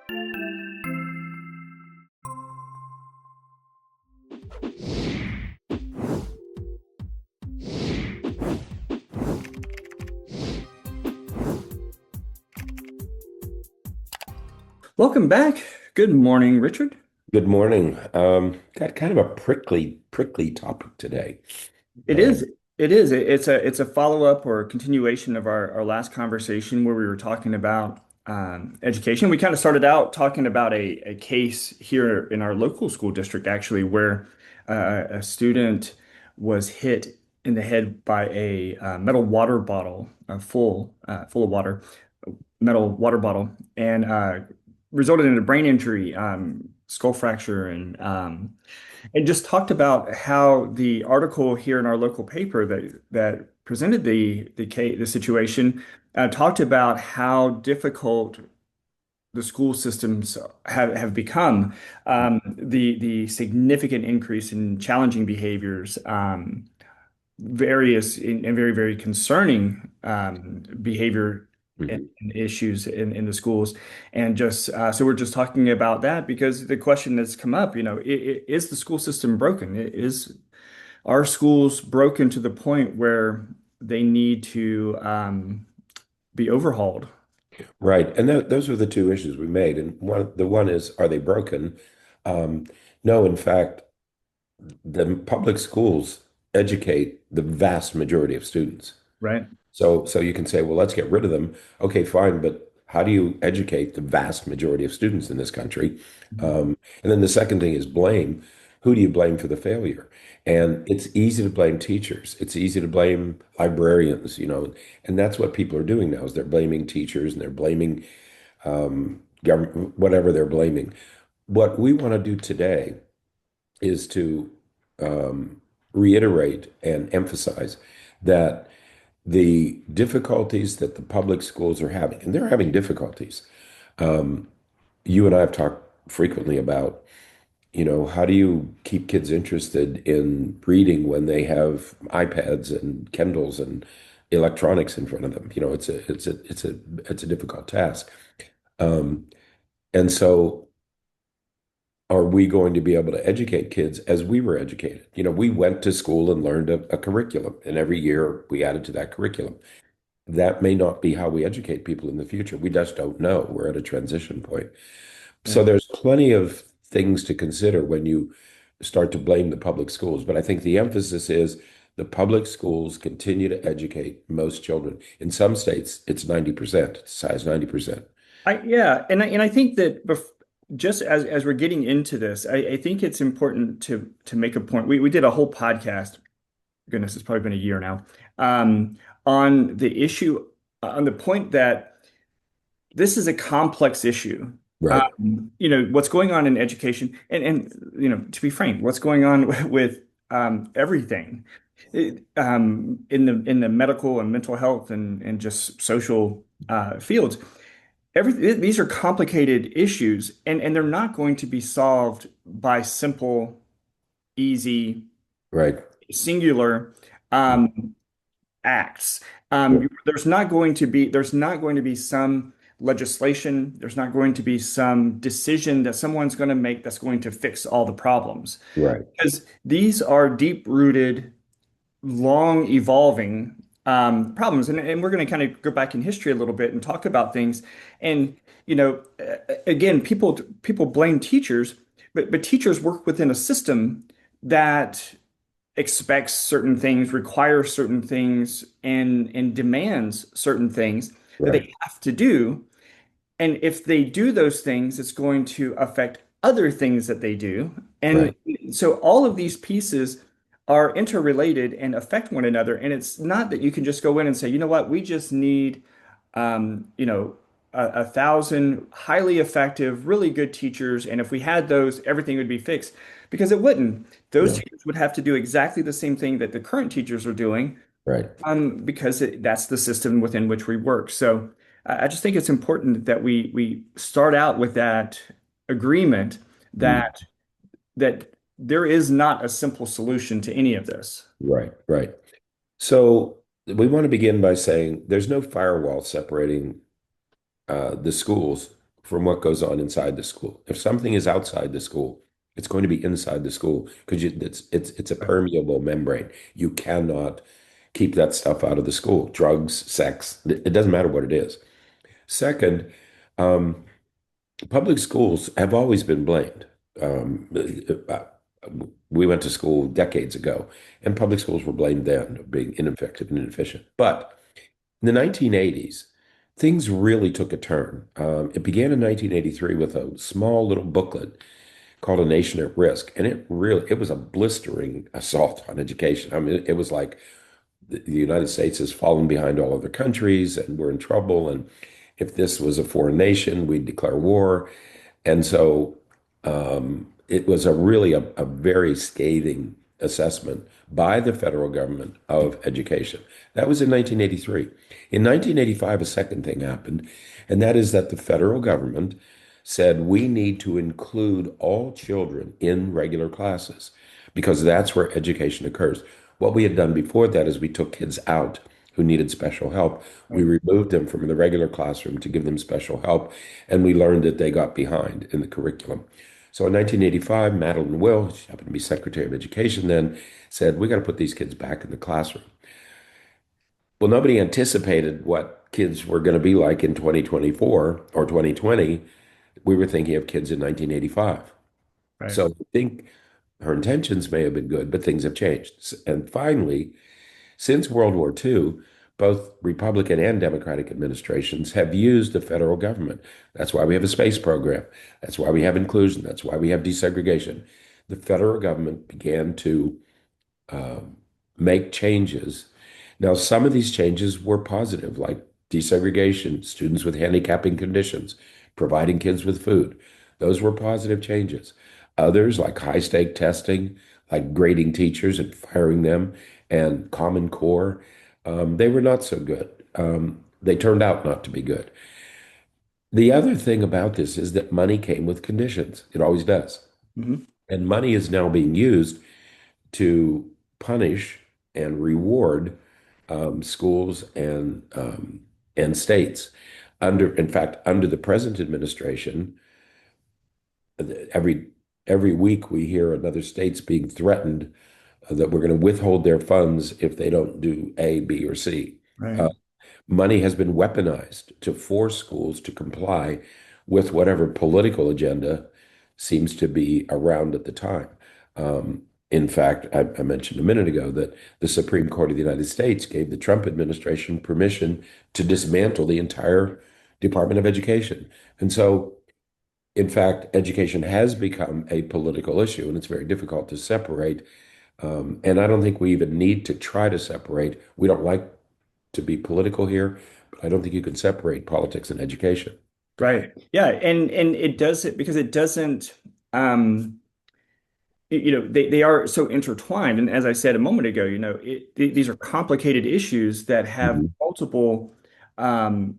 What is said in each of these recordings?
Welcome back. Good morning, Richard. Good morning. Got kind of a prickly topic today. It Uh, is. It's a follow-up or a continuation of our last conversation where we were talking about education. We kind of started out talking about a case here in our local school district, actually, where a student was hit in the head by a metal water bottle, full of water, metal water bottle, and resulted in a brain injury, skull fracture, and just talked about how the article here in our local paper that presented the situation talked about how difficult the school systems have become, the significant increase in challenging behaviors, various and very, very concerning behavior mhm. and issues in the schools. And just so we're just talking about that because the question that's come up, is the school system broken? Are schools broken to the point where they need to be overhauled? Right. And those are the two issues we made. And the one is, are they broken? No, in fact, the public schools educate the vast majority of students. Right. So you can say, well, let's get rid of them. Okay, fine, but how do you educate the vast majority of students in this country? And then the second thing is blame. Who do you blame for the failure? And it's easy to blame teachers. It's easy to blame librarians, and that's what people are doing now is they're blaming teachers and they're blaming government, whatever they're blaming. What we want to do today is to reiterate and emphasize that the difficulties that the public schools are having, and they're having difficulties. Um, you and I have talked frequently about, how do you keep kids interested in reading when they have iPads and Kindles and electronics in front of them? It's a difficult task. Um, and so are we going to be able to educate kids as we were educated? We went to school and learned a curriculum, and every year we added to that curriculum. That may not be how we educate people in the future. We just don't know. We're at a transition point. So Yeah. there's plenty of things to consider when you start to blame the public schools. But I think the emphasis is the public schools continue to educate most children. In some states, it's 90%, it's as high as 90%. And I think that just as we're getting into this, I think it's important to make a point. We did a whole podcast. Goodness, it's probably been a year now, on the issue, on the point that this is a complex issue. Right, What's going on in education, and to be frank, what's going on with everything in the medical and mental health and just social fields. These are complicated issues, and they're not going to be solved by simple, easy, right. singular acts. Right. There's not going to be some legislation. There's not going to be some decision that someone's going to make that's going to fix all the problems, Right. because these are deep-rooted, long evolving problems. And we're going to kind of go back in history a little bit and talk about things. And, again, people blame teachers, but teachers work within a system that expects certain things, requires certain things, and demands certain things that Right. they have to do. And if they do those things, it's going to affect other things that they do. And Right. so all of these pieces are interrelated and affect one another. And it's not that you can just go in and say, you know what, we just need, a thousand highly effective, really good teachers. And if we had those, everything would be fixed, because it wouldn't. Those No. teachers would have to do exactly the same thing that the current teachers are doing, Right. because that's the system within which we work. So I just think it's important that we start out with that agreement Mm. that there is not a simple solution to any of this. Right. Right. So we want to begin by saying there's no firewall separating the schools from what goes on inside the school. If something is outside the school, it's going to be inside the school because it's a permeable membrane. You cannot keep that stuff out of the school. Drugs, sex, it doesn't matter what it is. Second, um, public schools have always been blamed. Um, uh, we went to school decades ago, and public schools were blamed then of being ineffective and inefficient. But in the 1980s, things really took a turn. It began in 1983 with a small little booklet called A Nation at Risk, and it was a blistering assault on education. I mean, it was like the United States has fallen behind all other countries, and we're in trouble. And if this was a foreign nation, we'd declare war. And so it was a very scathing assessment by the federal government of education. That was in 1983. In 1985, a second thing happened, and that is that the federal government said we need to include all children in regular classes because that's where education occurs. What we had done before that is we took kids out who needed special help. We Right. removed them from the regular classroom to give them special help, and we learned that they got behind in the curriculum. So in 1985, Madeline Will, she happened to be Secretary of Education then, said, we got to put these kids back in the classroom. Well, nobody anticipated what kids were going to be like in 2024 or 2020. We were thinking of kids in 1985. Right. So I think her intentions may have been good, but things have changed. And finally, since World War II, both Republican and Democratic administrations have used the federal government. That's why we have a space program. That's why we have inclusion. That's why we have desegregation. The federal government began to um, make changes. Now, some of these changes were positive, like desegregation, students with handicapping conditions, providing kids with food. Those were positive changes. Others, like high stake testing, like grading teachers and firing them, and Common Core, they were not so good. They turned out not to be good. The other thing about this is that money came with conditions. It always does. Mhm. And money is now being used to punish and reward schools and states. In fact, under the present administration, every every week we hear another state's being threatened that we're going to withhold their funds if they don't do A, B, or C. Right. Uh, Money has been weaponized to force schools to comply with whatever political agenda seems to be around at the time. In fact, I mentioned a minute ago that the Supreme Court of the United States gave the Trump administration permission to dismantle the entire Department of Education. And so, in fact, education has become a political issue, and it's very difficult to separate. And I don't think we even need to try to separate. We don't like to be political here, but I don't think you can separate politics and education. Right. Yeah. And it does it because it doesn't, they are so intertwined. And as I said a moment ago, these are complicated issues that have Mhm. multiple, um,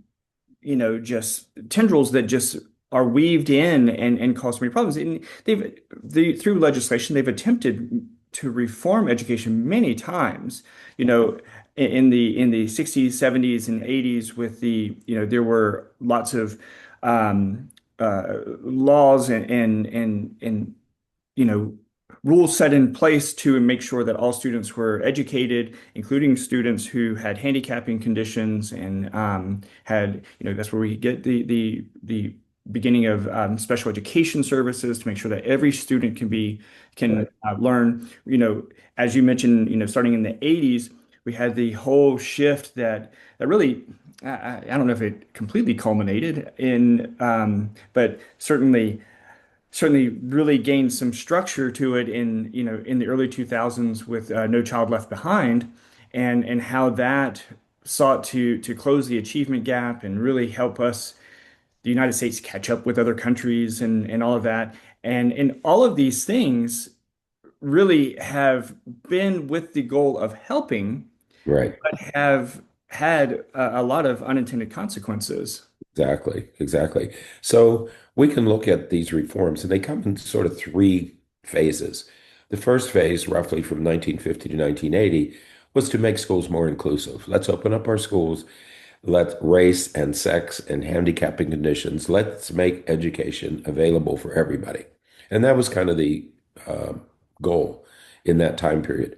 just tendrils that just are weaved in and cause so many problems. And through legislation, they've attempted to reform education many times. You know, in the 60s, 70s, and 80s, with there were lots of laws and you know, rules set in place to make sure that all students were educated, including students who had handicapping conditions and that's where we get the beginning of special education services to make sure that every student can Right. learn. As you mentioned, starting in the 80s, we had the whole shift that really. I don't know if it completely culminated but certainly really gained some structure to it in the early 2000s with No Child Left Behind and how that sought to close the achievement gap and really help us the United States catch up with other countries and all of that and all of these things really have been with the goal of helping Right. but have had a lot of unintended consequences. Exactly. Exactly. So we can look at these reforms, and they come in sort of three phases. The first phase, roughly from 1950 to 1980, was to make schools more inclusive. Let's open up our schools. Let race and sex and handicapping conditions, let's make education available for everybody. And that was kind of the uh, goal in that time period.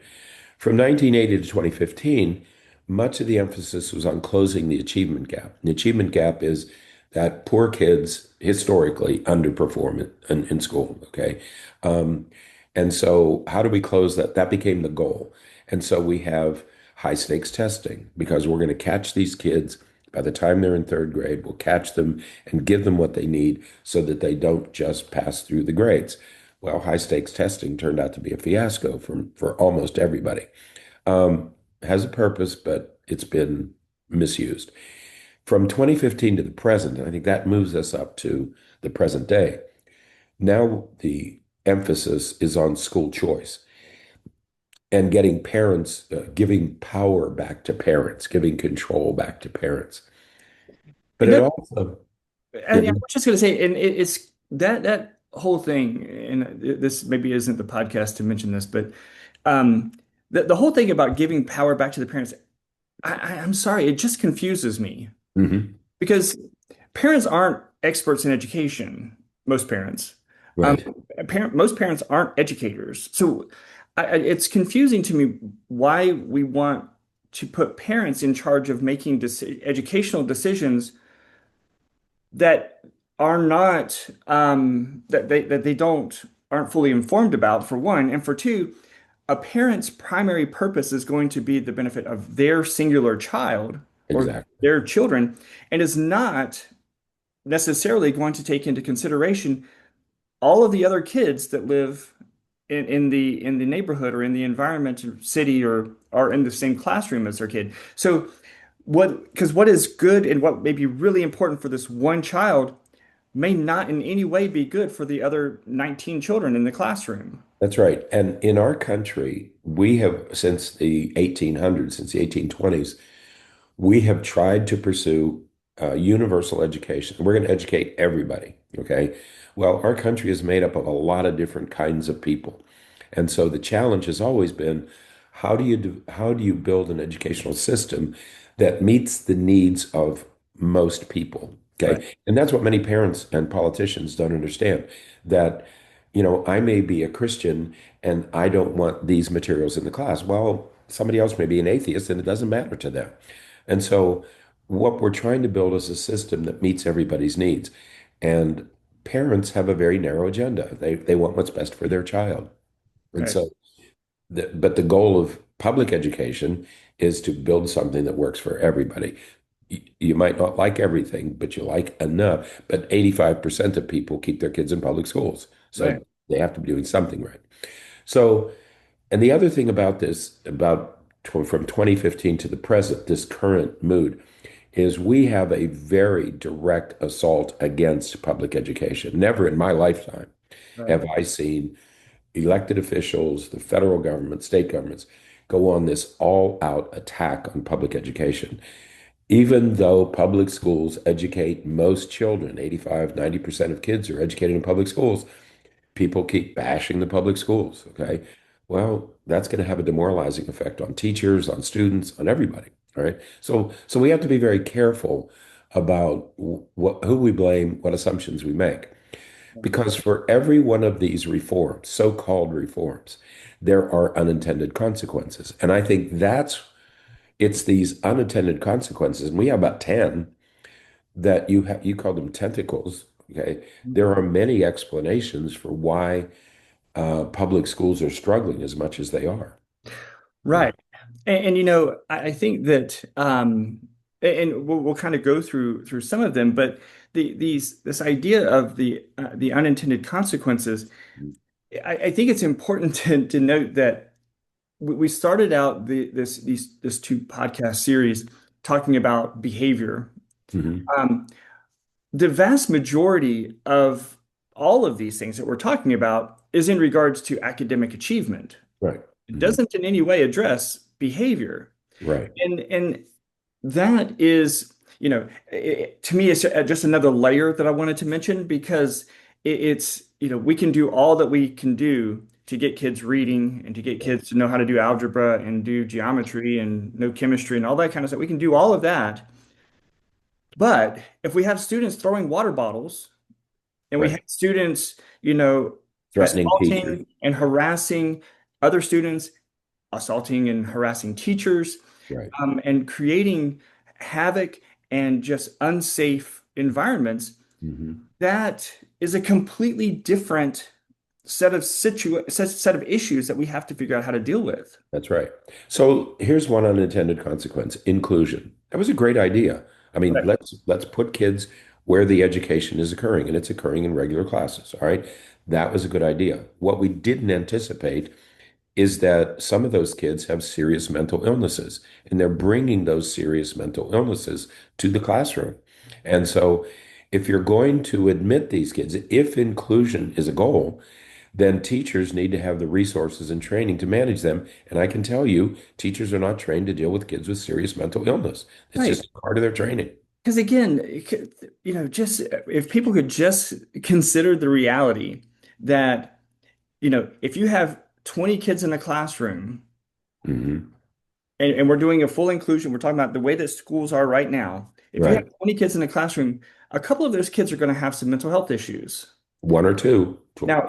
From 1980 to 2015, much of the emphasis was on closing the achievement gap. The achievement gap is that poor kids historically underperform in school, okay? Um, and so, how do we close that? That became the goal. And so, we have high stakes testing because we're going to catch these kids by the time they're in third grade. We'll catch them and give them what they need so that they don't just pass through the grades. Well, high stakes testing turned out to be a fiasco for almost everybody. Has a purpose, but it's been misused. From 2015 to the present, and I think that moves us up to the present day. Now the emphasis is on school choice and getting parents, giving power back to parents, giving control back to parents. But And it that, also, and I was just going to say, and it's that whole thing, and this maybe isn't the podcast to mention this, but um, the whole thing about giving power back to the parents, I'm sorry, it just confuses me Mhm. because parents aren't experts in education, most parents. Um, Right. most parents aren't educators. So it's confusing to me why we want to put parents in charge of making educational decisions that are not that they don't aren't fully informed about, for one, and for two, a parent's primary purpose is going to be the benefit of their singular child or Exactly. their children, and is not necessarily going to take into consideration all of the other kids that live in the neighborhood or in the environment or city or are in the same classroom as their kid. So because what is good and what may be really important for this one child may not in any way be good for the other 19 children in the classroom. That's right. And in our country, we have, since the 1800s, since the 1820s, we have tried to pursue universal education. We're going to educate everybody. Okay. Well, our country is made up of a lot of different kinds of people. And so the challenge has always been how do you build an educational system that meets the needs of most people? Right. Okay. And that's what many parents and politicians don't understand that, I may be a Christian and I don't want these materials in the class. Well, somebody else may be an atheist and it doesn't matter to them. And so, what we're trying to build is a system that meets everybody's needs. And parents have a very narrow agenda. They want what's best for their child. And Right. so, but the goal of public education is to build something that works for everybody. You might not like everything, but you like enough. But 85% of people keep their kids in public schools. Right. So they have to be doing something right. So, and the other thing about this, from 2015 to the present, this current mood, is we have a very direct assault against public education. Never in my lifetime Right. have I seen elected officials, the federal government, state governments, go on this all-out attack on public education. Even though public schools educate most children, 85, 90% of kids are educated in public schools, people keep bashing the public schools. Okay. Well, that's going to have a demoralizing effect on teachers, on students, on everybody. All right. So we have to be very careful about who we blame, what assumptions we make. Because for every one of these reforms, so-called reforms, there are unintended consequences. And I think it's these unintended consequences, and we have about 10 that you call them tentacles. Okay. There are many explanations for why public schools are struggling as much as they are. Right. And I think that and we'll kind of go through some of them, but this idea of the unintended consequences, I think it's important to note that we started out this two podcast series talking about behavior. Mhm. Um, the vast majority of all of these things that we're talking about is in regards to academic achievement. Right. It Mhm. doesn't in any way address behavior. Right. And that is, to me, it's just another layer that I wanted to mention because it's, we can do all that we can do to get kids reading and to get kids to know how to do algebra and do geometry and know chemistry and all that kind of stuff. We can do all of that. But if we have students throwing water bottles and we have Right. students, Threatening teachers. assaulting and harassing other students, assaulting and harassing teachers, Right. and creating havoc and just unsafe environments, Hmm. that is a completely different set of issues that we have to figure out how to deal with. That's right. So here's one unintended consequence, inclusion. That was a great idea. I mean, Right. let's put kids where the education is occurring, and it's occurring in regular classes. All right. That was a good idea. What we didn't anticipate is that some of those kids have serious mental illnesses, and they're bringing those serious mental illnesses to the classroom. And so if you're going to admit these kids, if inclusion is a goal, then teachers need to have the resources and training to manage them. And I can tell you, teachers are not trained to deal with kids with serious mental illness. It's Right. just part of their training. Because again, just if people could just consider the reality that, if you have 20 kids in a classroom Hmm. and we're doing a full inclusion, we're talking about the way that schools are right now. If you have Right. 20 kids in a classroom, a couple of those kids are going to have some mental health issues. One or two. Now,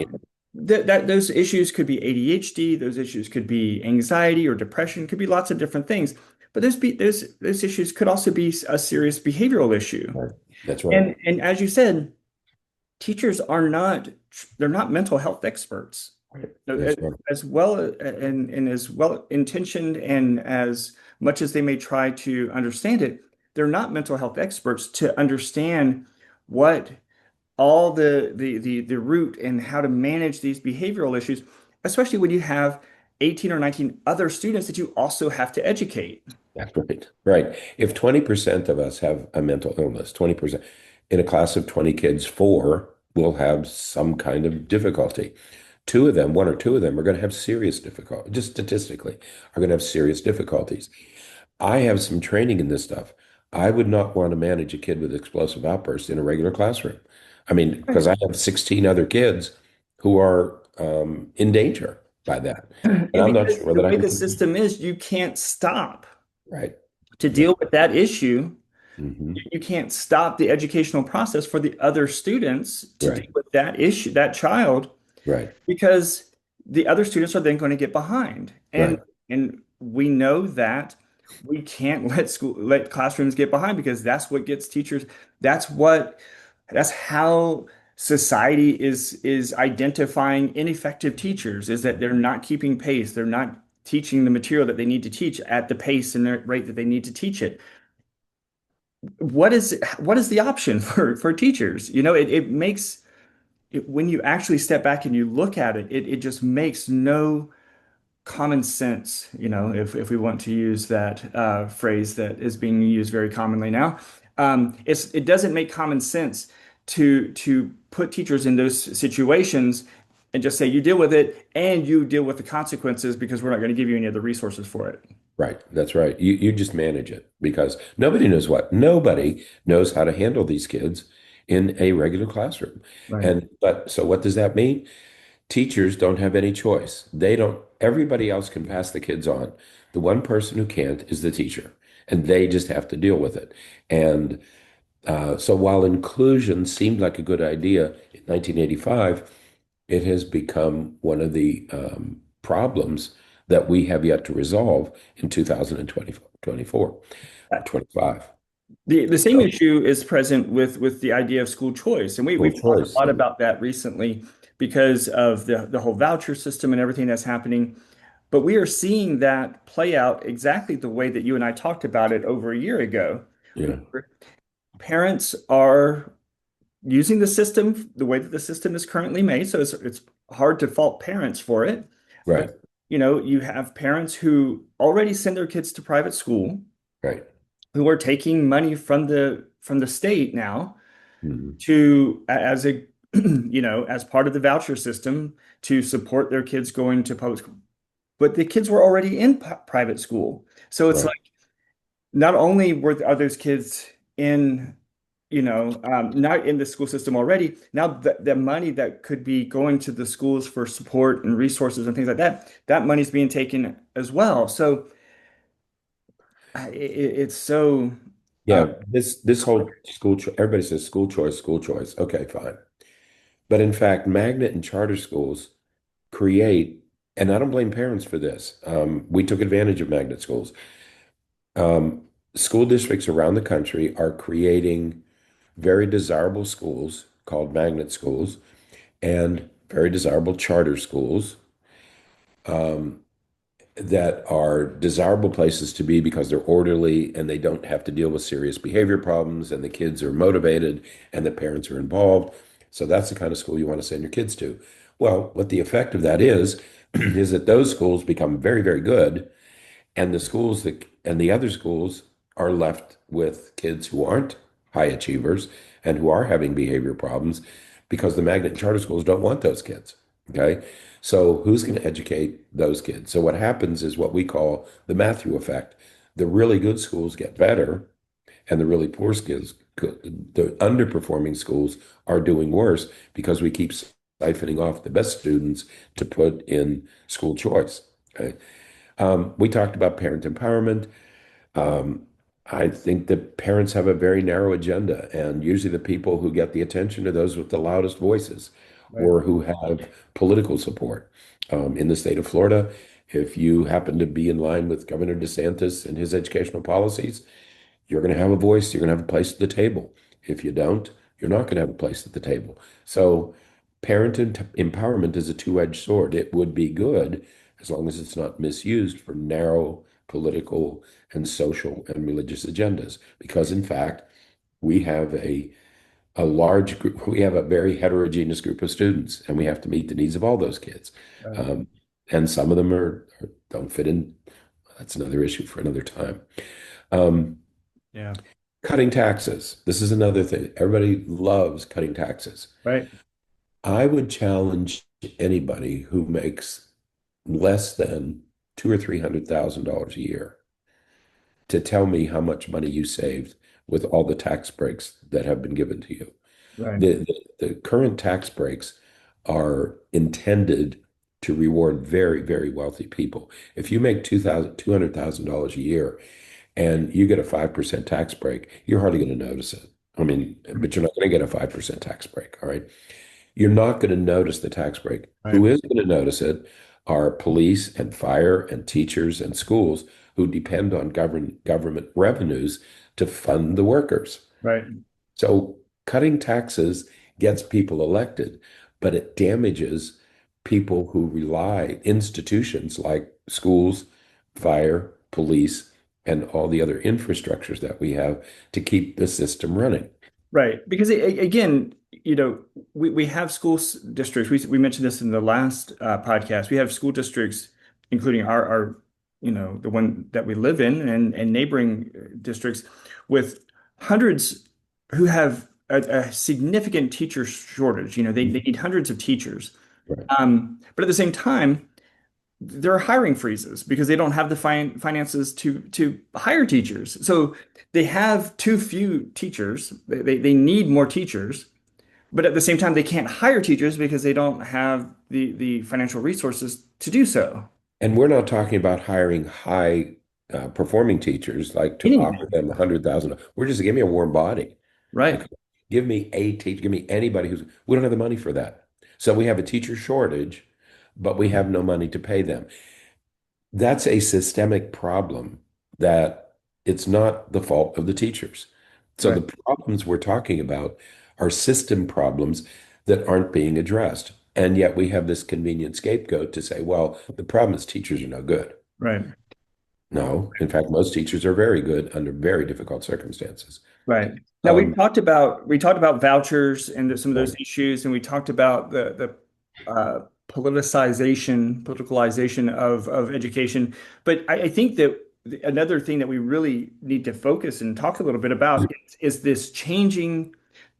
those issues could be ADHD, those issues could be anxiety or depression, could be lots of different things. But those issues could also be a serious behavioral issue. Right. That's right. And as you said, teachers are not they're not mental health experts. Right. You know, That's right. as well and as well intentioned and as much as they may try to understand it, they're not mental health experts to understand what all the root and how to manage these behavioral issues, especially when you have 18 or 19 other students that you also have to educate. That's right. Right. If 20% of us have a mental illness, 20% in a class of 20 kids, four will have some kind of difficulty. Two of them, one or two of them, are going to have serious difficulty, just statistically, are going to have serious difficulties. I have some training in this stuff. I would not want to manage a kid with explosive outbursts in a regular classroom. I mean, because I have 16 other kids who are in danger by that. And And I'm not because sure the that I way can the control. system is, you can't stop Right. to That's deal with that issue. hmm You can't stop the educational process for the other students to deal right. with that issue, that child, Right. because the other students are then going to get behind. And Right. we know that we can't let classrooms get behind because that's what gets teachers, that's what that's how society is identifying ineffective teachers, is that they're not keeping pace. They're not teaching the material that they need to teach at the pace and the rate that they need to teach it. What is the option for teachers? It makes it, when you actually step back and you look at it, it just makes no common sense, if we want to use that phrase that is being used very commonly now. It doesn't make common sense to put teachers in those situations and just say you deal with it and you deal with the consequences because we're not going to give you any of the resources for it. Right. That's right. You just manage it because nobody knows what. Nobody knows how to handle these kids in a regular classroom. Right. And but so what does that mean? Teachers don't have any choice. They don't, everybody else can pass the kids on. The one person who can't is the teacher, and they just have to deal with it. And so while inclusion seemed like a good idea in 1985, it has become one of the problems that we have yet to resolve in 2020, 24 or 25. The same So issue is present with the idea of school choice, and school we've talked a choice lot and about that recently because of the whole voucher system and everything that's happening. But we are seeing that play out exactly the way that you and I talked about it over a year ago. yeah, Parents are using the system the way that the system is currently made, so it's hard to fault parents for it. But right, you have parents who already send their kids to private school, right. who are taking money from the state now Mhm. to as a as part of the voucher system to support their kids going to public school. But the kids were already in private school. So it's Right, like not only are those kids in, not in the school system already, now the money that could be going to the schools for support and resources and things like that, that money's being taken as well. So it's so. Yeah, this whole everybody says school choice, school choice. Okay, fine. But in fact, magnet and charter schools create, and I don't blame parents for this. We took advantage of magnet schools. Um, School districts around the country are creating very desirable schools called magnet schools and very desirable charter schools um, that are desirable places to be because they're orderly and they don't have to deal with serious behavior problems and the kids are motivated and the parents are involved. So that's the kind of school you want to send your kids to. Well, what the effect of that is, is that those schools become very, very good and the other schools are left with kids who aren't high achievers and who are having behavior problems because the magnet and charter schools don't want those kids. Okay. So who's going to educate those kids? So what happens is what we call the Matthew effect. The really good schools get better and the really poor schools, the underperforming schools are doing worse because we keep siphoning off the best students to put in school choice. Okay. We talked about parent empowerment. Um, I think that parents have a very narrow agenda, and usually the people who get the attention are those with the loudest voices Right. or who have political support. In the state of Florida, if you happen to be in line with Governor DeSantis and his educational policies, you're going to have a voice, you're going to have a place at the table. If you don't, you're not going to have a place at the table. So, empowerment is a two-edged sword. It would be good as long as it's not misused for narrow political and social and religious agendas. Because, in fact, we have a large group, we have a very heterogeneous group of students, and we have to meet the needs of all those kids. Right. Um, and some of them don't fit in. That's another issue for another time. Um, Yeah. Cutting taxes. This is another thing. Everybody loves cutting taxes. Right. I would challenge anybody who makes less than two or $300,000 a year to tell me how much money you saved with all the tax breaks that have been given to you. Right. The current tax breaks are intended to reward very, very wealthy people. If you make $200,000 a year and you get a 5% tax break, you're hardly going to notice it. I mean, but you're not going to get a 5% tax break. All right. You're not going to notice the tax break. Right. Who is going to notice it are police and fire and teachers and schools who depend on government revenues to fund the workers. Right. So cutting taxes gets people elected, but it damages people who rely, institutions like schools, fire, police, and all the other infrastructures that we have to keep the system running. Right. Because again, we have districts. We mentioned this in the last podcast. We have school districts, including our the one that we live in and neighboring districts with hundreds who have a significant teacher shortage. They need hundreds of teachers. Right. But at the same time, there are hiring freezes because they don't have the finances to hire teachers. So they have too few teachers. They need more teachers, but at the same time, they can't hire teachers because they don't have the financial resources to do so. And we're not talking about hiring high performing teachers like to offer Anything, them 100,000. We're just give me a warm body. right? Okay. Give me a teacher, give me anybody we don't have the money for that. So we have a teacher shortage, but we have no money to pay them. That's a systemic problem that it's not the fault of the teachers. So Right. the problems we're talking about are system problems that aren't being addressed. And yet we have this convenient scapegoat to say, well, the problem is teachers are no good. Right. No, in fact, most teachers are very good under very difficult circumstances. Right. Now Um, we talked about vouchers and some of those right. issues, and we talked about the politicalization of education. But I think that another thing that we really need to focus and talk a little bit about is this changing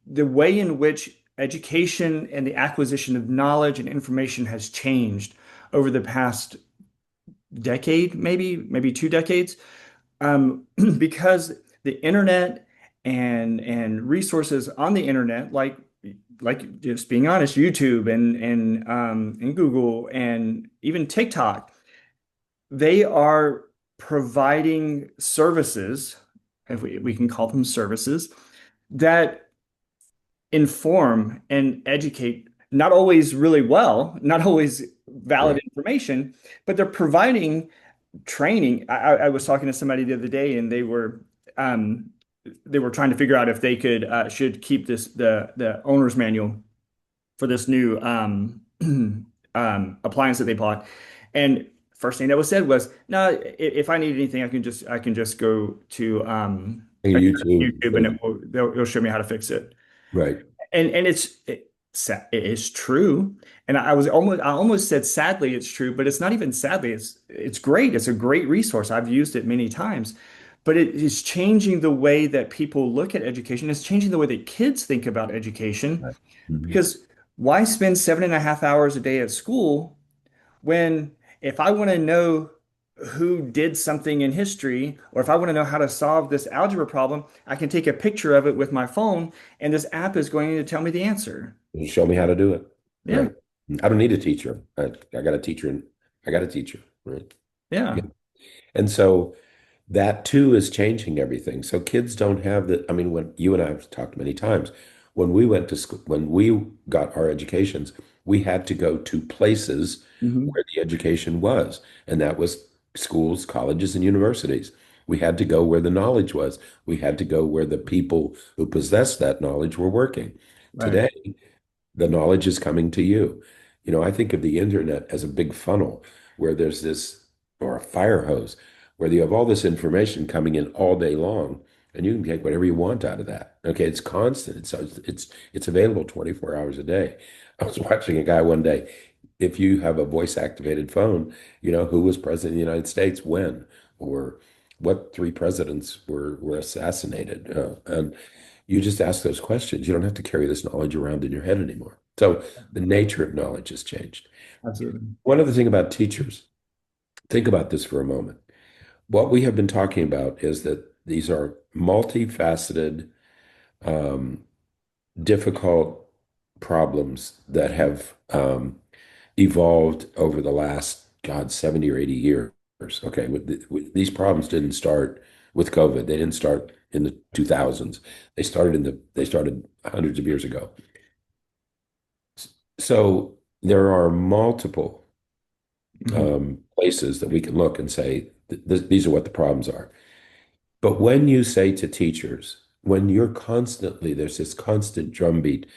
the way in which education and the acquisition of knowledge and information has changed over the past decade, maybe 2 decades, because the internet and resources on the internet, like just being honest, YouTube and Google and even TikTok, they are providing services if we can call them services, that inform and educate, not always really well, not always valid Right. information, but they're providing training. I was talking to somebody the other day, and um, they were trying to figure out if they could should keep the owner's manual for this new appliance that they bought. And first thing that was said was, "No, if I need anything, I can just go to And YouTube. YouTube, and it'll show me how to fix it." Right. And it is true. And I almost said sadly it's true, but it's not even sadly. It's great. It's a great resource. I've used it many times. But it is changing the way that people look at education. It's changing the way that kids think about education. Right. Mhm. Because why spend 7.5 hours a day at school when if I want to know who did something in history, or if I want to know how to solve this algebra problem, I can take a picture of it with my phone, and this app is going to tell me the answer. Just show me how to do it. Yeah, Right. I don't need a teacher. I got a teacher and I got a teacher. Right. yeah. Yeah. And so that too is changing everything. So kids don't have the, I mean, when you and I have talked many times, when we went to school, when we got our educations, we had to go to places Hmm. where the education was, and that was schools, colleges, and universities. We had to go where the knowledge was. We had to go where the people who possessed that knowledge were working. Right. Today, the knowledge is coming to you. I think of the internet as a big funnel where there's this, or a fire hose, where you have all this information coming in all day long, and you can take whatever you want out of that. Okay, it's constant. It's available 24 hours a day. I was watching a guy one day. If you have a voice activated phone, who was president of the United States when, or what three presidents were assassinated, and you just ask those questions. You don't have to carry this knowledge around in your head anymore. So the nature of knowledge has changed. Absolutely. One other thing about teachers, think about this for a moment. What we have been talking about is that these are multifaceted, um, difficult problems that have evolved over the last, God, 70 or 80 years. Okay, these problems didn't start with COVID. They didn't start in the 2000s. They started hundreds of years ago. So there are multiple Hmm. places that we can look and say, these are what the problems are. But when you say to teachers, when there's this constant drumbeat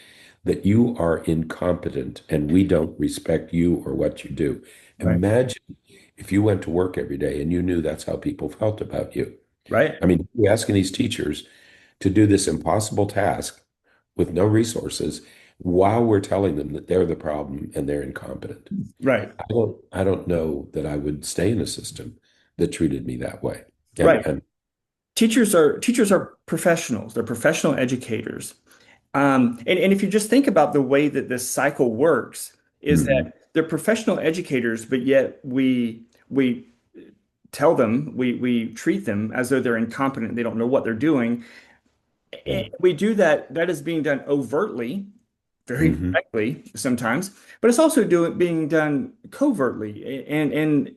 that you are incompetent and we don't respect you or what you do. Right. Imagine if you went to work every day and you knew that's how people felt about you. Right. I mean, you're asking these teachers to do this impossible task with no resources while we're telling them that they're the problem and they're incompetent. Right. I don't know that I would stay in a system that treated me that way. And Right. and Teachers are professionals. They're professional educators. And if you just think about the way that this cycle works, is Mhm. that they're professional educators, but yet we tell them, we treat them as though they're incompetent, they don't know what they're doing. And Right. we do that, that is being done overtly, very Mhm. directly sometimes, but it's also being done covertly and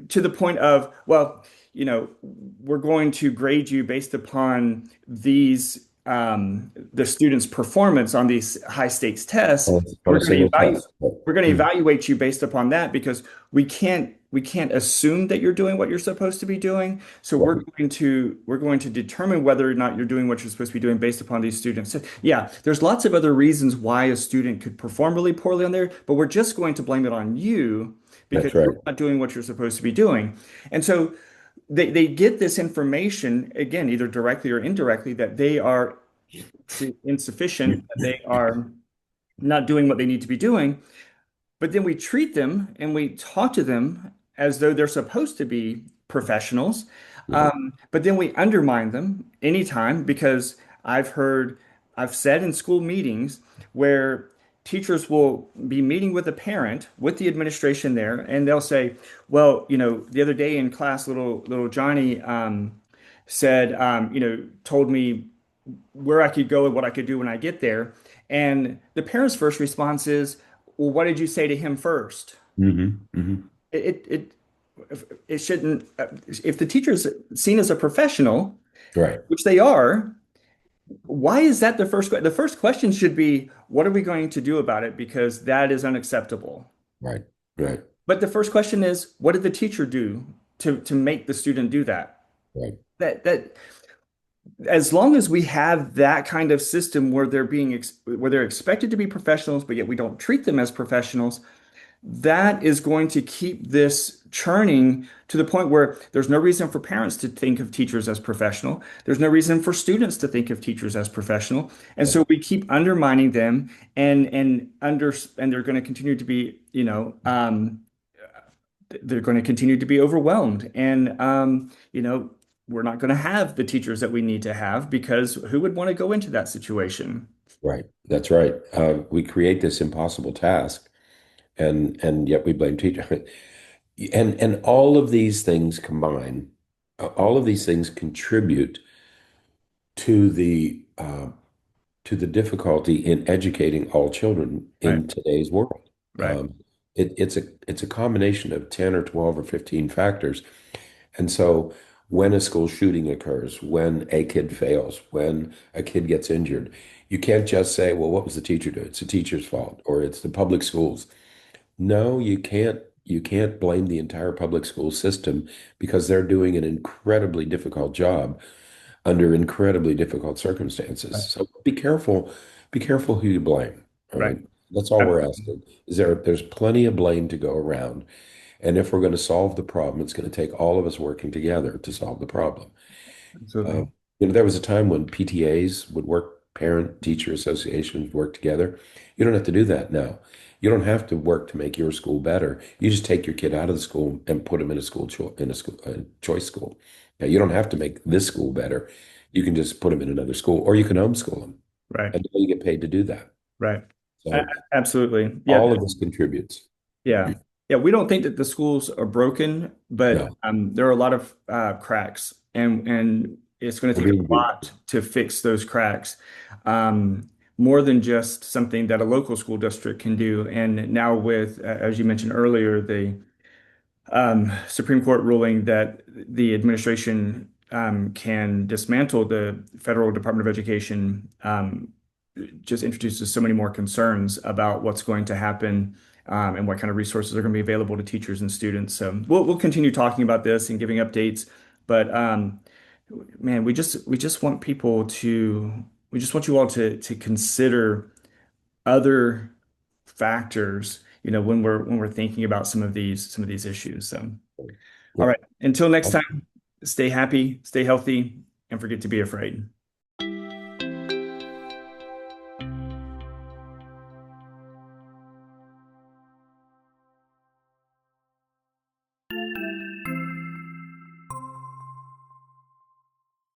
to the point of, well, we're going to grade you based upon the student's performance on these high stakes tests. On a single test. We're going to Mhm. evaluate you based upon that because we can't assume that you're doing what you're supposed to be doing. So Right. we're going to determine whether or not you're doing what you're supposed to be doing based upon these students. So, yeah, there's lots of other reasons why a student could perform really poorly on there, but we're just going to blame it on you because That's right. you're not doing what you're supposed to be doing. And so they get this information again, either directly or indirectly, that they are insufficient, that they are not doing what they need to be doing. But then we treat them and we talk to them as though they're supposed to be professionals. Right. But then we undermine them anytime because I've said in school meetings where teachers will be meeting with a parent, with the administration there, and they'll say, well, the other day in class, little Johnny said, told me where I could go and what I could do when I get there. And the parent's first response is, well, what did you say to him first? Hmm. Hmm. It shouldn't, if the teacher is seen as a professional, Right. which they are. Why is that the first the first question should be, what are we going to do about it? Because that is unacceptable. Right. Right. But the first question is, what did the teacher do to make the student do that? Right. That as long as we have that kind of system where where they're expected to be professionals, but yet we don't treat them as professionals, that is going to keep this churning to the point where there's no reason for parents to think of teachers as professional. There's no reason for students to think of teachers as professional. And Right. so we keep undermining them and they're going to continue to be, they're going to continue to be overwhelmed. And we're not going to have the teachers that we need to have because who would want to go into that situation? Right. That's right. We create this impossible task, and yet we blame teacher. And all of these things combine, all of these things contribute to the difficulty in educating all children Right, in today's world. right, Um, it's a combination of 10 or 12 or 15 factors. And so when a school shooting occurs, when a kid fails, when a kid gets injured, you can't just say, well, what was the teacher do? It's the teacher's fault or it's the public schools. No, you can't blame the entire public school system because they're doing an incredibly difficult job under incredibly difficult circumstances. right, So be careful who you blame. All right. right. That's all we're Absolutely. asking. There's plenty of blame to go around. And if we're going to solve the problem, it's going to take all of us working together to solve the problem. Uh, Absolutely. there was a time when PTAs would work, parent teacher associations work together. You don't have to do that now. You don't have to work to make your school better. You just take your kid out of the school and put them in a choice school. Now, you don't have to make this school better. You can just put them in another school, or you can homeschool them, Right, and you get paid to do that. right. So Absolutely. Yeah, all of this contributes. yeah. Yeah, we don't think that the schools are broken, but No, there are a lot of cracks, and it's going to they're take being a lot to fix those cracks. More than just something that a local school district can do. And now with, as you mentioned earlier, the Supreme Court ruling that the administration can dismantle the federal Department of Education just introduces so many more concerns about what's going to happen and what kind of resources are going to be available to teachers and students. So we'll continue talking about this and giving updates, but man, we just want people to we just want you all to consider other factors, when we're thinking about some of these issues. So, all yeah. right, until next time, stay happy, stay healthy, and forget to be afraid.